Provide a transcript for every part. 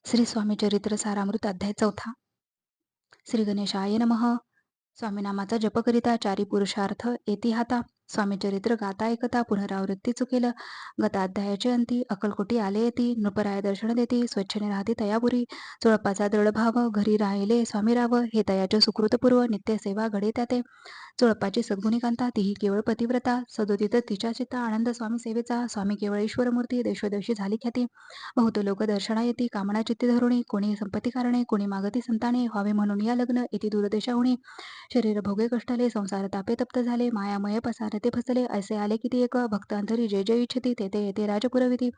श्री स्वामी चरित्र सारामृत अध्याय 4. श्री गणेशाय नमः. स्वामीनामाचा जप करिता चारी पुरुषार्थ येती हाता. स्वामी चरित्र गाता ऐकता पुनरावृत्ती चुकेल. गताध्यायाचे अंती अक्कलकोटी आले येती. नृपराय दर्शन देती स्वच्छने राहती तयापुरी. चोळप्पाचा दृढ भाव घरी राहिले स्वामी राव. हे तयाचे सुकृतपूर्व नित्य सेवा घडे त्याते. चोळप्पाची सद्गुणी कांता तीही केवळ पतिव्रता. सदोदित तिच्या चित्ता आनंद स्वामी सेवेचा. स्वामी केवळ ईश्वरमूर्ती देशोदेशी झाली ख्याती. बहुत लोक दर्शना येती कामना चित्ती धरुणी. कोणी संपत्ती कारणे कोणी मागती संताने. व्हावे म्हणून या लग्न येती दूरदेशाहुनी. शरीर भोगे कष्टले संसार तापे तप्त झाले. मायामय पसार ते फसले. ऐसे आले किती एक भक्त अंतरी जे जे इच्छिती तेथे येते राजपुरविती.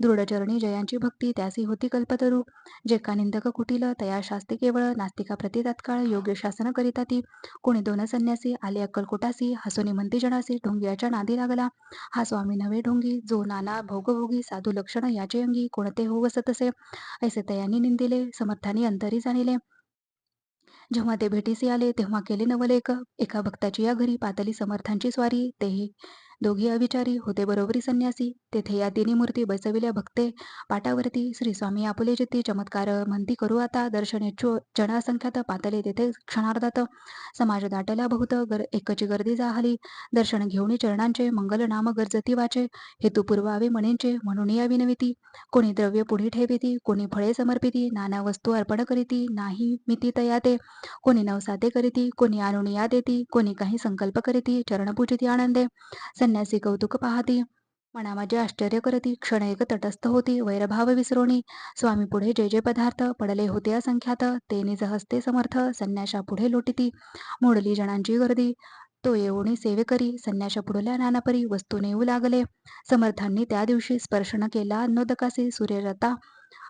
दृढचरणी जयांची भक्ती त्यासी होती कल्पतरू. जे का निंदक कुटील तया शास्ती केवळ. नास्तिका प्रति तत्काळ योग्य शासन करिता ती. कोणी दोन संन्यासी आले अक्कलकोटासी. हसुनी म्हणती जनासी ढोंगियाच्या नादी लागला. हा स्वामी नव्हे ढोंगी जो नाना भोगभोगी. साधू लक्षण याचे अंगी कोणते हो वसतसे. ऐसे तयानी निंदिले समर्थानी अंतरी जाणिले. जेव्हा ते भेटीसी आले तेव्हा केले नवलेख. एका भक्ताची या घरी पातली समर्थांची स्वारी. तेही दोघी अविचारी होते बरोबरी संन्यासी. तेथे या तिन्ही मूर्ती बसविल्या भक्ते पाटावरती. श्री स्वामी आपुले चित्ती चमत्कार म्हणती करू आता. दर्शनेच्छो जन असंख्यात पातले तेथे क्षणार्धात. समाज दाटला बहुत एकची गर्दी जाहली. दर्शन घेऊनी चरणांचे मंगल नाम गरजती वाचे. हेतू पुरवावे म्हणेंचे म्हणून या विनविती. कोणी द्रव्य पुढी ठेविती कोणी फळे समर्पिती. नाना वस्तू अर्पण करीती नाही मिती तया ते. कोणी नवसाते करीती कोणी आणून या देती. कोणी काही संकल्प करीती चरण पूजिती आनंदे. संन्यासी कौतुक पाहती मना माझे आश्चर्य करती. क्षण एक तटस्थ होती वैरभाव विसरोणी. स्वामी पुढे जे जे पदार्थ पडले होते असंख्यात. ते निज हस्ते समर्थ संन्याशा पुढे लोटिती. मोडली जणांची गर्दी तो येऊनी सेवे करी. संन्याशा पुढल्या नानापरी वस्तू नेऊ लागले. समर्थांनी त्या दिवशी स्पर्श न केला अन्नोदकासी. सूर्यरता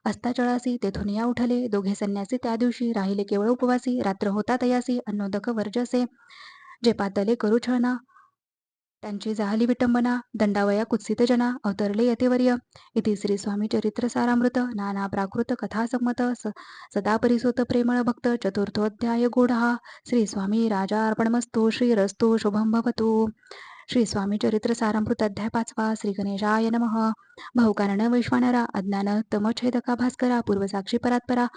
अस्ताचळासी तेथून या उठले. दोघे संन्यासी त्या दिवशी राहिले केवळ उपवासी. रात्र होता तयासी अन्नोदक वर्जसे. जे पातले करू छळना त्यांची जाहली विटंबना. दंडावया कुत्सित जना अवतरले यतिवर्य. इति श्री स्वामी चरित्र सारामृत नाना प्राकृत कथा संमत सदा परिसोत प्रेमळ भक्त चतुर्थोध्याय गूढा. श्री स्वामी राजा अर्पणमस्तु. श्रीरस्तु शुभम भवतु. श्री स्वामी चरित्र सारामृत अध्याय 5. श्री गणेशाय नमः. भाऊकारण वैश्वानरा अज्ञान तमछेदका भास्करा. पूर्वसाक्षी परात्परा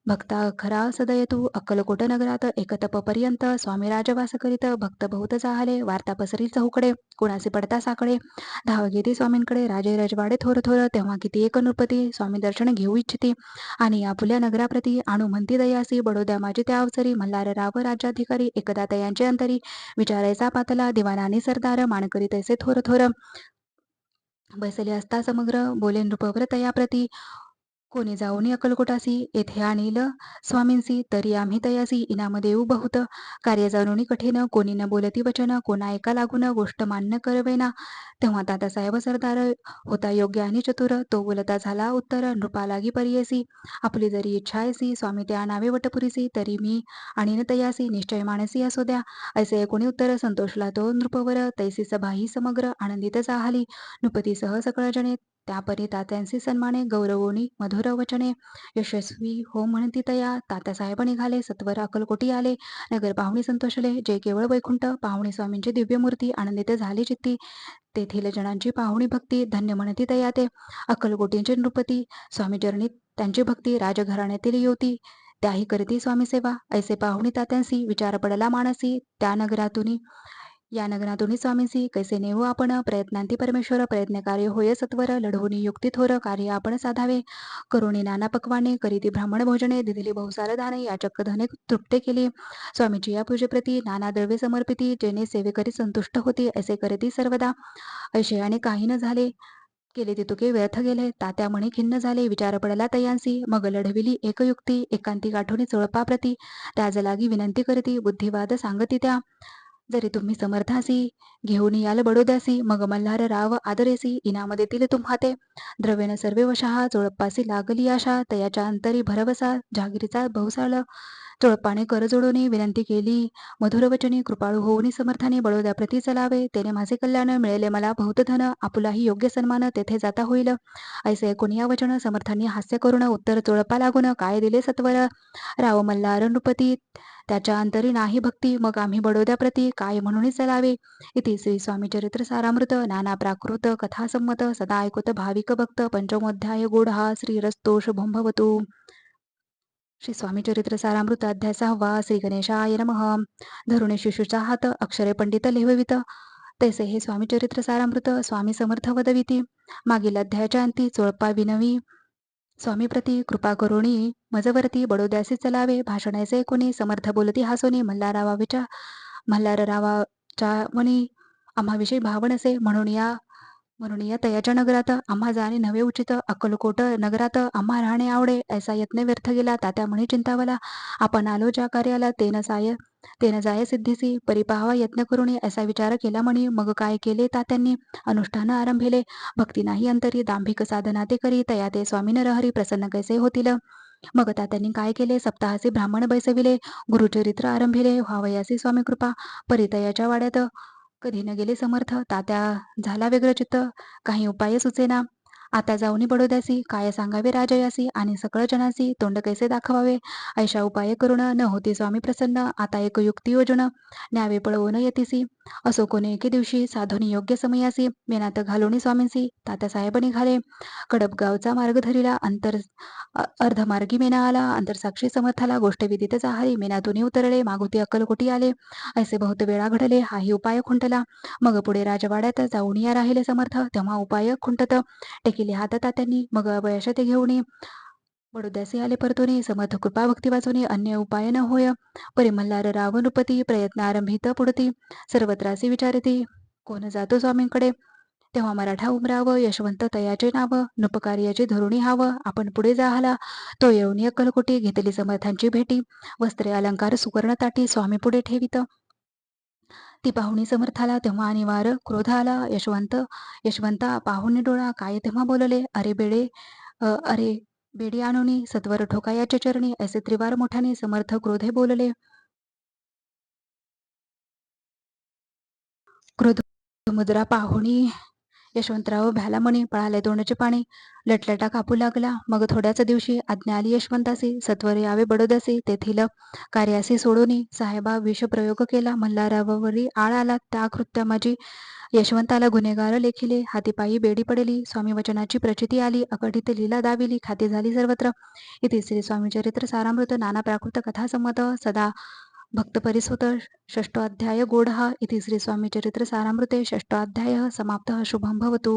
भक्ता खरा सदयतु. अक्कलकोट नगरात एकतप पर्यंत स्वामी राजवास करीत. भक्त बहुत जाहले. वार्ता पसरी चहूकडे कोणासी पडता साकडे. धाव घेती स्वामींकडे राजे रजवाडे थोर थोर. तेव्हा किती एक नृपती स्वामी दर्शन घेऊ इच्छिती. आणि आपुल्या नगराप्रती आणू म्हणती दयासी. बडोद्या माझी त्या अवसरी मल्हार राव राज्याधिकारी. एकदा तयांचे अंतरी विचारायचा पातला. दिवानानी सरदार मानकरी तैसे थोर थोर. बसले असता समग्र बोले नृपवर तयाप्रती. कोणी जाऊनी अक्कलकोटासी येथे आणील स्वामींसी. तरी आम्ही तयासी इनाम देऊ बहुत. कार्य जाणूनी कठीण कोणी न बोलती वचन. कोणा एका लागून गोष्ट मान्य करवेना. तेव्हा तात्यासाहेब सरदार होता योग्य आणि चतुर. तो बोलता झाला उत्तर नृपा लागी परियेसी. आपली जरी इच्छा ऐसी स्वामी त्या नावे वटपुरीसी. तरी मी आणीन तयासी निश्चय मानसी असो द्या. ऐसे कोणी उत्तर संतोषला तो नृपवर. तैसी सभाही समग्र आनंदित जाहली. नृपतीसह सकळ जणे त्यापरी तात्यांसी सन्माने गौरवोनी मधुर वचने. यशस्वी हो म्हणती तया तात्यासाहेब निघाले. सत्वर अक्कलकोटी आले. नगर पाहुणी संतोषले. जे केवळ वैकुंठ पाहुणी स्वामींची दिव्य मूर्ती आनंदित झाली चित्ती. तेथील जणांची पाहुणी भक्ती धन्य म्हणती तया ते. अक्कलकोटींचे नृपती स्वामी चरणी त्यांची भक्ती. राजघराण्यातील युवती त्याही करती स्वामी सेवा. ऐसे पाहुणी तात्यांसी विचार पडला मानसी. त्या नगरातून या नगरातून स्वामींसी कैसे नेऊ आपण. प्रयत्नांती परमेश्वर प्रयत्नकार्य होय सत्वर. लढवून युक्ती थोर कार्य आपण साधावे. करुणी नाना पक्वाने करीती ब्राह्मण भोजने. दिलेली बहुसार दाने याचक धने तृप्ते केली. स्वामीची या पूजेप्रती नाना द्रव्ये समर्पिती. जेणे सेवेकरी संतुष्ट होती. ऐसे करती सर्वदा. ऐशयाने काही न झाले केले ते तुके व्यर्थ गेले. तात्या म्हणे खिन्न झाले. विचार पडला तयांसी. मग लढविली एक युक्ती. एकांती गाठोनी चोळपाप्रती. राजलागी विनंती करती बुद्धिवाद सांगती त्या. जरी तुम्ही समर्थासी घेऊन याल बडोद्यासी. मग मल्हार राव आदरेसी इनाम देतील तुम्हा ते. द्रव्यन सर्वे वशहा चोळप्पासी लागली आशा. तयाच्या अंतरी भरवसा जागीरीचा बहुसाळ चोळपाने कर जोडून विनंती केली, मधुरवचनी कृपाळू होऊन समर्थाने बडोद्याप्रती चलावे, तेने माझे कल्याण मिळेले मला बहुत धन, आपुलाही योग्य सन्मान तेथे जाता होईल. ऐसे ऐकून या वचन समर्थांनी हास्य करून उत्तर चोळपा लागून काय दिले सत्वर, राव मल्हार नृपती त्याच्या अंतरी नाही भक्ती, मग आम्ही बडोद्याप्रती काय म्हणून चलावे. इति श्री स्वामी चरित्र सारामृत नाना प्राकृत कथा संमत सदा ऐकत भाविक भक्त पंचमोध्याय गोड हा श्रीरस्तोष भवतु. श्री स्वामी चरित्र सारामृत अध्याय 6 श्री गणेशाय नमः. धरुणे शिशूचा हात अक्षरे पंडित लिहवित, तैसे हे स्वामी चरित्र सारामृत स्वामी समर्थ वदविती. मागील अध्यायाच्या अंती चोळपा विनवी, स्वामी प्रती कृपा करुणी मजवरती बडोद्यासी चलावे. भाषणाचे कोणी समर्थ बोलती हासोनी, मल्हाररावाच्या म्हणी आम्हाविषयी भावनसे, म्हणून या तयाच्या नगरात आम्हा जाणे नवे उचित, अक्कलकोट नगरात आम्हा राहणे आवडे. ऐसा यत्न व्यर्थ गेला तात्या म्हणी चिंतावला, आपण आलो ज्या कार्याला तेन जाय सिद्धीसी, परिपाहावा यत्न करून ऐसा विचार केला म्हणी. मग काय केले तात्यांनी, अनुष्ठान आरंभिले. भक्ती नाही अंतरी, दांभिक साधना ते करी, तया ते स्वामीन रहरी प्रसन्न कैसे होतील. मग तात्यांनी काय केले, सप्ताहाचे ब्राह्मण बैसविले, गुरुचरित्र आरंभिले, व्हावयासी स्वामी कृपा, परितयाच्या वाड्यात कधी न गेले समर्थ. तात्या झाला व्यग्र चित्त, काही उपाय सुचेना. आता जाऊनी बडोद्यासी, काय सांगावे राजयासी आणि सकळ जनासी, तोंड कैसे दाखवावे. ऐशा उपाय करून न होती स्वामी प्रसन्न. आता एक युक्ती योजन न्यावे पळवून येतीसी, असो कोणी एके दिवशी साधूनी योग्य समयासी, मेनात घालोनी स्वामींसी. तात्यासाहेब निघाले, कडपगावचा मार्ग धरिला, अर्धमार्गी मेना आला, अंतरसाक्षी समर्थाला गोष्ट विदित जाहली. मेनातून उतरले, मागुती अक्कलकोटी आले. ऐसे बहुत वेळा घडले, हाही उपाय खुंटला. मग पुढे राजवाड्यात जाऊन या राहिले समर्थ, तेव्हा उपाय खुंटत टेकिले हात तात्यांनी. मग अपयश ते घेऊन बडोद्यासी आले परतोनी, समर्थ कृपा भक्ती वाचोनी, अन्य उपाय न होय. परी मल्हार राव नृपती प्रयत्न आरंभित पुढती, सर्वत्रासी विचारती, कोण जातो स्वामींकडे. तेव्हा मराठा उमराव, यशवंत तयाचे नाव, नृपकार्याचे धरुणी हाव. आपण पुढे जाहला, तो येऊन अक्कलकोटी घेतली समर्थांची भेटी, वस्त्रे अलंकार सुवर्ण ताटी स्वामी पुढे ठेवित. ती पाहुणी समर्थाला तेव्हा अनिवार क्रोध आला. यशवंता पाहुणे डोळा काय तेव्हा बोलले, अरे बेडी आणुनी सत्वर ठोकायाच्या चरणी. ऐसे त्रिवार मोठ्याने समर्थ क्रोधे बोलले. क्रोध मुद्रा पाहुणी यशवंतराव भ्याला म्हणे, पळाले तोंडचे पाणी, लटलटा कापू लागला. मग थोड्याच दिवशी आज्ञा आली यशवंतासी, सत्वर यावे बडोद्यासी, तेथील कार्यासी सोडूनी. साहेबा विष प्रयोग केला, मल्हारावरी आळ आला, त्या कृत्या माझी यशवंताला गुन्हेगार लेखिले. हातीपायी बेडी पडली, स्वामी वचनाची प्रचिती आली, अकटित लीला दाविली, खाती झाली सर्वत्र. इति श्री स्वामी चरित्र सारामृत नाना प्राकृत कथा संमत सदा भक्त परिसुत षष्ठोऽध्याय गोढः. इति श्री स्वामी चरित्र सारामृते षष्ठोऽध्यायः समाप्तः. शुभं भवतु.